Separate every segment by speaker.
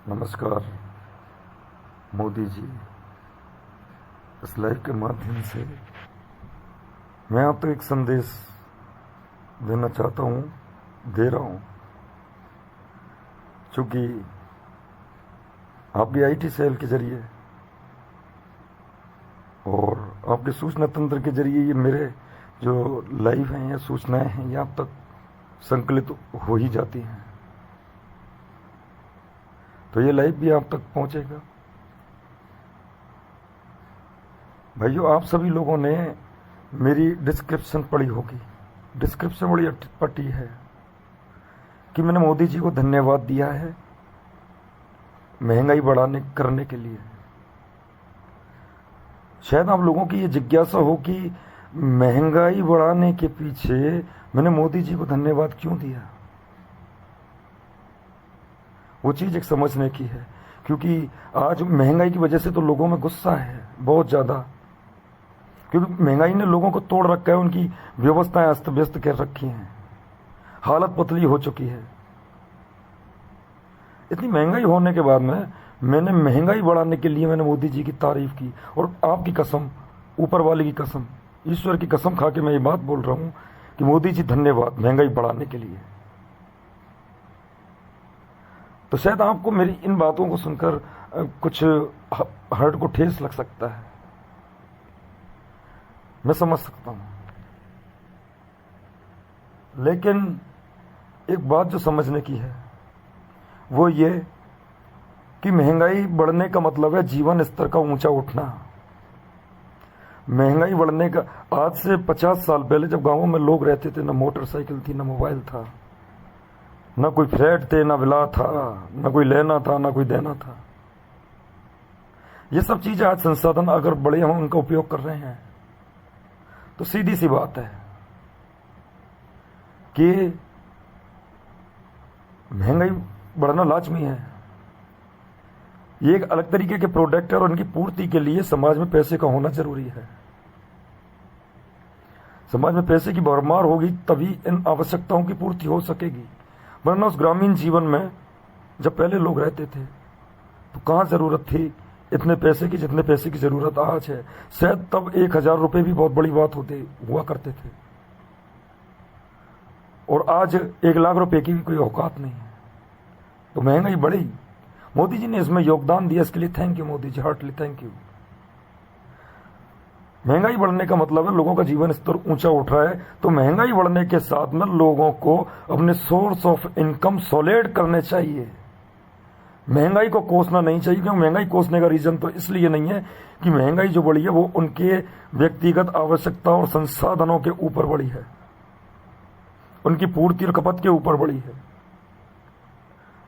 Speaker 1: नमस्कार मोदी जी। इस लाइव के माध्यम से मैं आप तक एक संदेश देना चाहता हूँ, दे रहा हूँ। चूँकि आपकी आईटी सेल के जरिए और आपके सूचना तंत्र के जरिए ये मेरे जो लाइव हैं या सूचनाएं हैं ये आप तक संकलित हो ही जाती हैं, तो ये लाइव भी आप तक पहुंचेगा। भाइयों, आप सभी लोगों ने मेरी डिस्क्रिप्शन पढ़ी होगी। डिस्क्रिप्शन बड़ी अटपटी है कि मैंने मोदी जी को धन्यवाद दिया है महंगाई बढ़ाने करने के लिए। शायद आप लोगों की ये जिज्ञासा हो कि महंगाई बढ़ाने के पीछे मैंने मोदी जी को धन्यवाद क्यों दिया। वो चीज एक समझने की है, क्योंकि आज महंगाई की वजह से तो लोगों में गुस्सा है बहुत ज्यादा, क्योंकि महंगाई ने लोगों को तोड़ रखा है, उनकी व्यवस्थाएं अस्त व्यस्त कर रखी हैं, हालत पतली हो चुकी है। इतनी महंगाई होने के बाद में मैंने महंगाई बढ़ाने के लिए मैंने मोदी जी की तारीफ की, और आपकी कसम, ऊपर वाले की कसम, ईश्वर की कसम खा के मैं ये बात बोल रहा हूं कि मोदी जी धन्यवाद महंगाई बढ़ाने के लिए। तो शायद आपको मेरी इन बातों को सुनकर कुछ हर्ट को ठेस लग सकता है, मैं समझ सकता हूं, लेकिन एक बात जो समझने की है वो ये कि महंगाई बढ़ने का मतलब है जीवन स्तर का ऊंचा उठना। महंगाई बढ़ने का, आज से 50 साल पहले जब गांवों में लोग रहते थे, ना मोटरसाइकिल थी, ना मोबाइल था, ना कोई फ्लैट थे, ना विला था, ना कोई लेना था, ना कोई देना था। ये सब चीजें आज संसाधन अगर बड़े हम उनका उपयोग कर रहे हैं तो सीधी सी बात है कि महंगाई बढ़ना लाजमी है। ये एक अलग तरीके के प्रोडक्ट है और उनकी पूर्ति के लिए समाज में पैसे का होना जरूरी है। समाज में पैसे की भरमार होगी तभी इन आवश्यकताओं की पूर्ति हो सकेगी, वरना उस ग्रामीण जीवन में जब पहले लोग रहते थे तो कहां जरूरत थी इतने पैसे की जितने पैसे की जरूरत आज है। शायद तब 1000 रुपए भी बहुत बड़ी बात हुआ करते थे, और आज 1 लाख रुपए की भी कोई औकात नहीं है। तो महंगाई बढ़ी, मोदी जी ने इसमें योगदान दिया, इसके लिए thank you Modi ji, heartly thank you. महंगाई बढ़ने का मतलब है लोगों का जीवन स्तर ऊंचा उठ रहा है, तो महंगाई बढ़ने के साथ में लोगों को अपने सोर्स ऑफ इनकम सॉलिड करने चाहिए। महंगाई को कोसना नहीं चाहिए, क्योंकि महंगाई कोसने का रीजन तो इसलिए नहीं है कि महंगाई जो बढ़ी है वो उनके व्यक्तिगत आवश्यकता और संसाधनों के ऊपर बढ़ी है, उनकी पूर्ति और खपत के ऊपर बढ़ी है।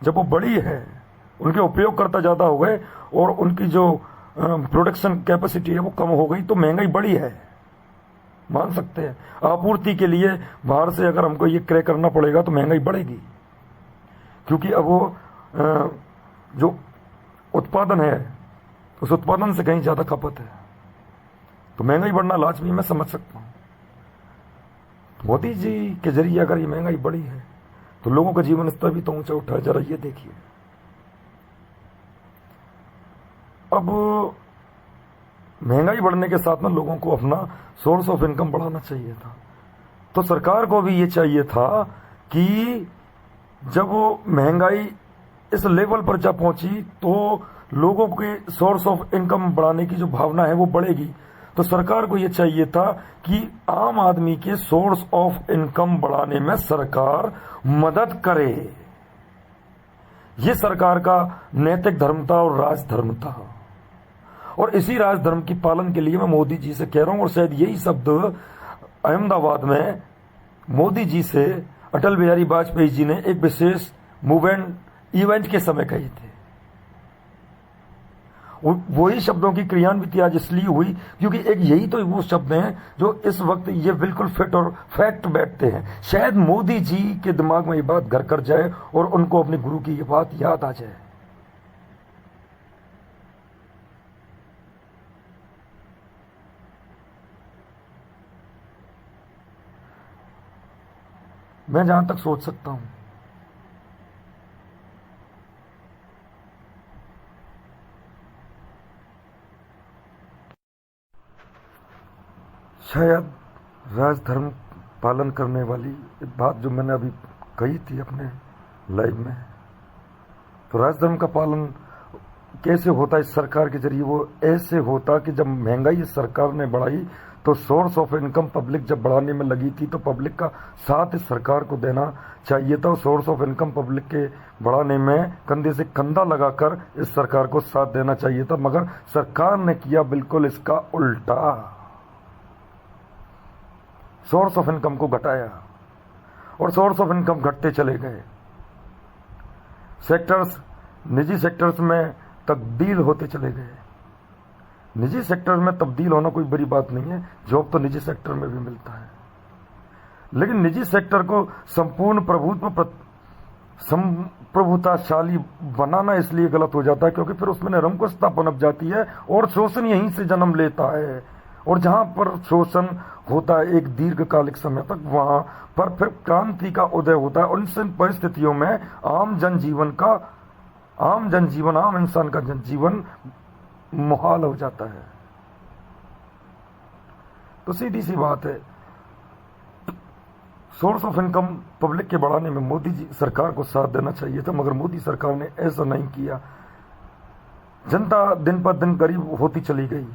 Speaker 1: जब वो बढ़ी है, उनके उपयोगकर्ता ज्यादा हो गए और उनकी जो प्रोडक्शन कैपेसिटी है वो कम हो गई, तो महंगाई बढ़ी है, मान सकते हैं। आपूर्ति के लिए बाहर से अगर हमको ये क्रय करना पड़ेगा तो महंगाई बढ़ेगी, क्योंकि अब वो जो उत्पादन है उस उत्पादन से कहीं ज्यादा खपत है, तो महंगाई बढ़ना लाजमी, मैं समझ सकता हूं। मोदी जी के जरिए अगर ये महंगाई बढ़ी है तो लोगों का जीवन स्तर भी तो ऊंचा उठा है। जरा ये देखिए, अब महंगाई बढ़ने के साथ में लोगों को अपना सोर्स ऑफ इनकम बढ़ाना चाहिए था, तो सरकार को भी ये चाहिए था कि जब वो महंगाई इस लेवल पर जब पहुंची तो लोगों के सोर्स ऑफ इनकम बढ़ाने की जो भावना है वो बढ़ेगी। तो सरकार को ये चाहिए था कि आम आदमी के सोर्स ऑफ इनकम बढ़ाने में सरकार मदद करे। ये सरकार का नैतिक धर्म था और राजधर्म था, और इसी राजधर्म की पालन के लिए मैं मोदी जी से कह रहा हूं, और शायद यही शब्द अहमदाबाद में मोदी जी से अटल बिहारी वाजपेयी जी ने एक विशेष इवेंट के समय कहे थे। वही शब्दों की क्रियान्विति आज इसलिए हुई क्योंकि एक यही तो वो शब्द हैं जो इस वक्त ये बिल्कुल फिट और फैक्ट बैठते हैं। शायद मोदी जी के दिमाग में ये बात घर कर जाए और उनको अपने गुरु की ये बात याद आ जाए। मैं जहां तक सोच सकता हूं, शायद राजधर्म पालन करने वाली बात जो मैंने अभी कही थी अपने लाइव में, तो राजधर्म का पालन कैसे होता है इस सरकार के जरिए? वो ऐसे होता कि जब महंगाई इस सरकार ने बढ़ाई तो सोर्स ऑफ इनकम पब्लिक जब बढ़ाने में लगी थी तो पब्लिक का साथ इस सरकार को देना चाहिए था। सोर्स ऑफ इनकम पब्लिक के बढ़ाने में कंधे से कंधा लगाकर इस सरकार को साथ देना चाहिए था, मगर सरकार ने किया बिल्कुल इसका उल्टा। सोर्स ऑफ इनकम को घटाया और सोर्स ऑफ इनकम घटते चले गए। सेक्टर्स निजी सेक्टर्स में तब्दील होते चले गए। निजी सेक्टर में तब्दील होना कोई बड़ी बात नहीं है, जॉब तो निजी सेक्टर में भी मिलता है, लेकिन निजी सेक्टर को संपूर्ण प्रभुताशाली बनाना इसलिए गलत हो जाता है क्योंकि फिर उसमें निरंकुशता पनप जाती है और शोषण यहीं से जन्म लेता है। और जहां पर शोषण होता है एक दीर्घकालिक समय तक, वहां पर फिर क्रांति का उदय होता है। और इन परिस्थितियों में आम जनजीवन, आम इंसान का जनजीवन मुहाल हो जाता है। तो सीधी सी बात है, सोर्स ऑफ इनकम पब्लिक के बढ़ाने में मोदी जी सरकार को साथ देना चाहिए था, मगर मोदी सरकार ने ऐसा नहीं किया। जनता दिन पर दिन गरीब होती चली गई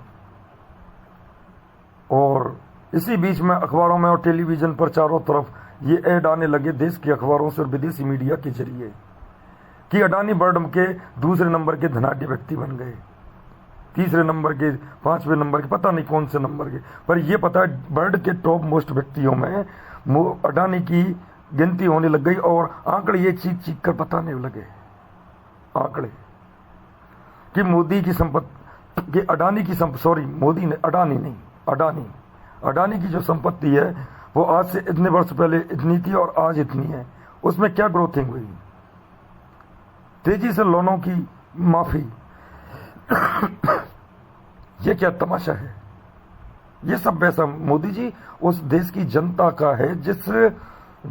Speaker 1: और इसी बीच में अखबारों में और टेलीविजन पर चारों तरफ ये ऐड आने लगे देश के अखबारों से और विदेशी मीडिया के जरिए कि अडानी बर्ड के दूसरे नंबर के धनाढ्य व्यक्ति बन गए, तीसरे नंबर के, पांचवें नंबर के, पता नहीं कौन से नंबर के, पर यह पता है बर्ड के टॉप मोस्ट व्यक्तियों में अडानी की गिनती होने लग गई और आंकड़े ये चीख चीख कर बताने लगे, आंकड़े कि मोदी की संपत्ति, कि अडानी की सॉरी मोदी ने, अडानी नहीं, अडानी की जो संपत्ति है वो आज से इतने वर्ष पहले इतनी थी और आज इतनी है। उसमें क्या ग्रोथिंग हुई? तेजी से लोनों की माफी। ये क्या तमाशा है? ये सब पैसा मोदी जी उस देश की जनता का है जिस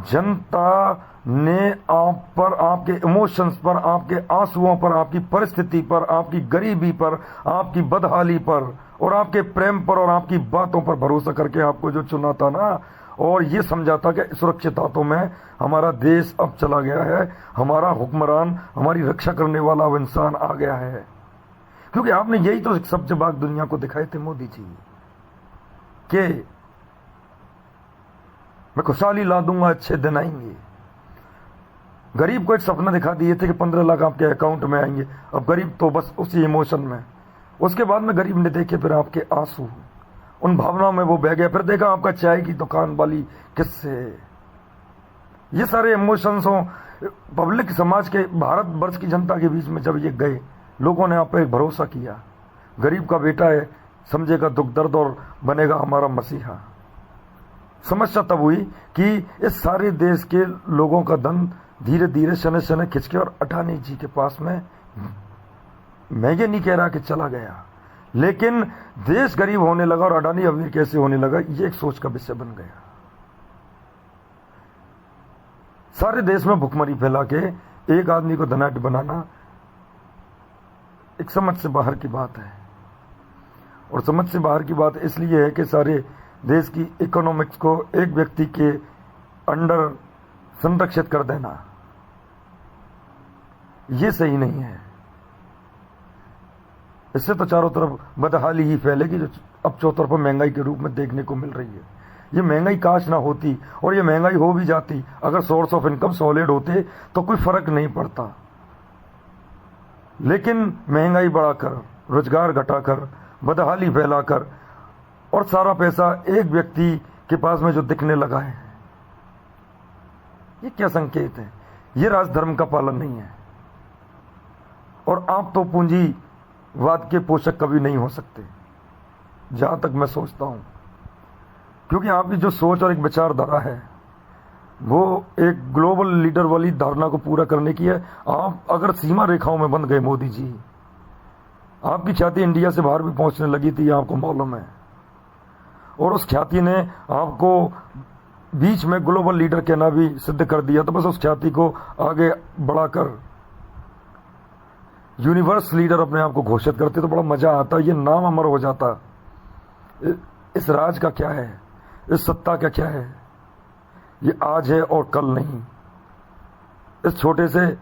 Speaker 1: जनता ने आप पर, आपके इमोशंस पर, आपके आंसुओं पर, आपकी परिस्थिति पर, आपकी गरीबी पर, आपकी बदहाली पर और आपके प्रेम पर और आपकी बातों पर भरोसा करके आपको जो चुना था ना, और ये समझा था कि सुरक्षित हाथों में हमारा देश अब चला गया है, हमारा हुक्मरान, हमारी रक्षा करने वाला अब इंसान आ गया है। क्योंकि आपने यही तो सब जवाब दुनिया को दिखाए थे मोदी जी कि मैं खुशहाली ला दूंगा, अच्छे दिन आएंगे। गरीब को एक सपना दिखा दिए थे कि 15 लाख आपके अकाउंट में आएंगे। अब गरीब तो बस उसी इमोशन में, उसके बाद में गरीब ने देखे फिर आपके आंसू, उन भावनाओं में वो बह गया। फिर देखा आपका चाय की दुकान वाली किससे, ये सारे इमोशंस हो पब्लिक समाज के, भारत वर्ष की जनता के बीच में जब ये गए, लोगों ने आप पर भरोसा किया, गरीब का बेटा है, समझेगा दुख दर्द और बनेगा हमारा मसीहा। समस्या तब हुई कि इस सारे देश के लोगों का धन धीरे धीरे शने शने खिंच के और अडानी जी के पास में, मैं ये नहीं कह रहा कि चला गया, लेकिन देश गरीब होने लगा और अडानी अमीर कैसे होने लगा, ये एक सोच का विषय बन गया। सारे देश में भुखमरी फैला के एक आदमी को धनाढ्य बनाना एक समझ से बाहर की बात है। और समझ से बाहर की बात इसलिए है कि सारे देश की इकोनॉमिक्स को एक व्यक्ति के अंडर संरक्षित कर देना ये सही नहीं है। इससे तो चारों तरफ बदहाली ही फैलेगी जो अब चौतरफा महंगाई के रूप में देखने को मिल रही है। ये महंगाई काश ना होती, और ये महंगाई हो भी जाती अगर सोर्स ऑफ इनकम सॉलिड होते तो कोई फर्क नहीं पड़ता। लेकिन महंगाई बढ़ाकर, रोजगार घटाकर, बदहाली फैलाकर और सारा पैसा एक व्यक्ति के पास में जो दिखने लगा है, ये क्या संकेत है? ये राजधर्म का पालन नहीं है। और आप तो पूंजीवाद के पोषक कभी नहीं हो सकते, जहां तक मैं सोचता हूं, क्योंकि आपकी जो सोच और एक विचारधारा है वो एक ग्लोबल लीडर वाली धारणा को पूरा करने की है। आप अगर सीमा रेखाओं में बंध गए मोदी जी, आपकी ख्याति इंडिया से बाहर भी पहुंचने लगी थी, आपको मालूम है, और उस ख्याति ने आपको बीच में ग्लोबल लीडर कहना भी सिद्ध कर दिया। तो बस उस ख्याति को आगे बढ़ाकर यूनिवर्स लीडर अपने आप को घोषित करते तो बड़ा मजा आता, ये नाम अमर हो जाता। इस राज का क्या है, इस सत्ता का क्या है। ये आज है और कल नहीं। इस छोटे से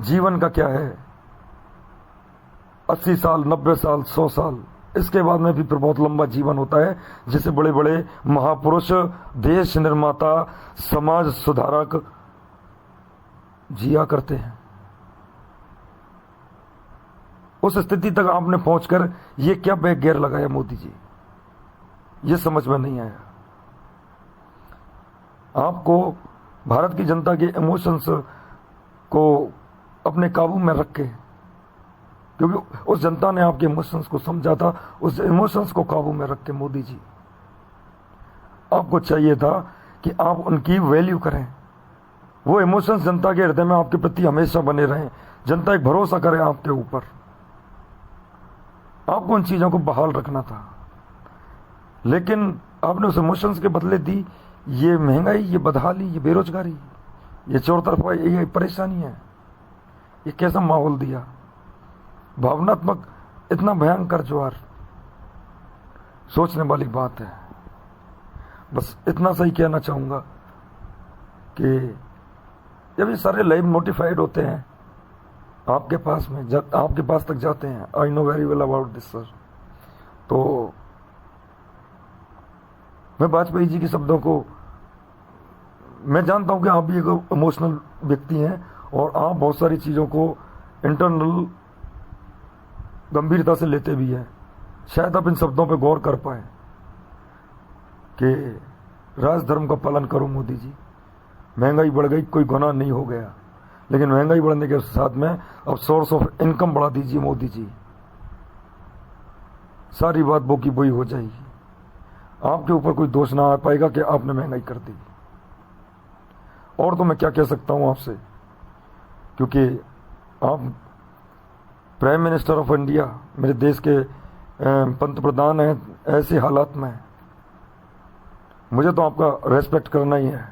Speaker 1: जीवन का क्या है, 80 साल, 90 साल, 100 साल, इसके बाद में भी फिर बहुत लंबा जीवन होता है, जिसे बड़े बड़े महापुरुष, देश निर्माता, समाज सुधारक जिया करते हैं। उस स्थिति तक आपने पहुंचकर ये क्या बैक गियर लगाया मोदी जी, ये समझ में नहीं आया। आपको भारत की जनता के इमोशंस को अपने काबू में रख के, क्योंकि उस जनता ने आपके इमोशंस को समझा था, उस इमोशंस को काबू में रख के मोदी जी आपको चाहिए था कि आप उनकी वैल्यू करें। वो इमोशंस जनता के हृदय में आपके प्रति हमेशा बने रहें, जनता एक भरोसा करे आपके ऊपर। आपको उन चीजों को बहाल रखना था, लेकिन आपने उस इमोशंस के बदले दी ये महंगाई, ये बदहाली, ये बेरोजगारी, ये चौतरफा, ये परेशानी है। ये कैसा माहौल दिया, भावनात्मक इतना भयंकर ज्वार, सोचने वाली बात है। बस इतना सही कहना चाहूंगा कि जब ये सारे लाइव नोटिफाइड होते हैं आपके पास में, जब आपके पास तक जाते हैं, I know very well about this sir, तो मैं वाजपेयी जी के शब्दों को, मैं जानता हूं कि आप भी एक इमोशनल व्यक्ति हैं और आप बहुत सारी चीजों को इंटरनल गंभीरता से लेते भी हैं। शायद आप इन शब्दों पर गौर कर पाए कि राजधर्म का पालन करो मोदी जी। महंगाई बढ़ गई, कोई गुनाह नहीं हो गया, लेकिन महंगाई बढ़ने के साथ में अब सोर्स ऑफ इनकम बढ़ा दीजिए मोदी जी, सारी बात बोकी बोई हो जाएगी। आपके ऊपर कोई दोष ना आ पाएगा कि आपने महंगाई कर दी। और तो मैं क्या कह सकता हूं आपसे, क्योंकि आप प्राइम मिनिस्टर ऑफ इंडिया, मेरे देश के पंतप्रधान हैं। ऐसे हालात में मुझे तो आपका रेस्पेक्ट करना ही है,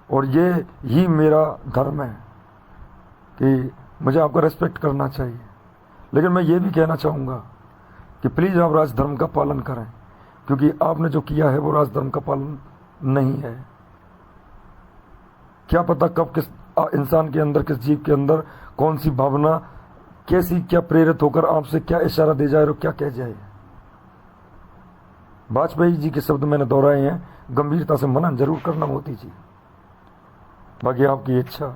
Speaker 1: और ये ही मेरा धर्म है कि मुझे आपका रेस्पेक्ट करना चाहिए। लेकिन मैं ये भी कहना चाहूँगा कि प्लीज़ आप राजधर्म का पालन करें, क्योंकि आपने जो किया है वो राजधर्म का पालन नहीं है। क्या पता कब किस इंसान के अंदर, किस जीव के अंदर कौन सी भावना, कैसी क्या प्रेरित होकर आपसे क्या इशारा दे जाए और क्या कह जाए। वाजपेयी जी के शब्द मैंने दोहराए हैं, गंभीरता से मनन जरूर करना मोदी जी, बाकी आपकी इच्छा।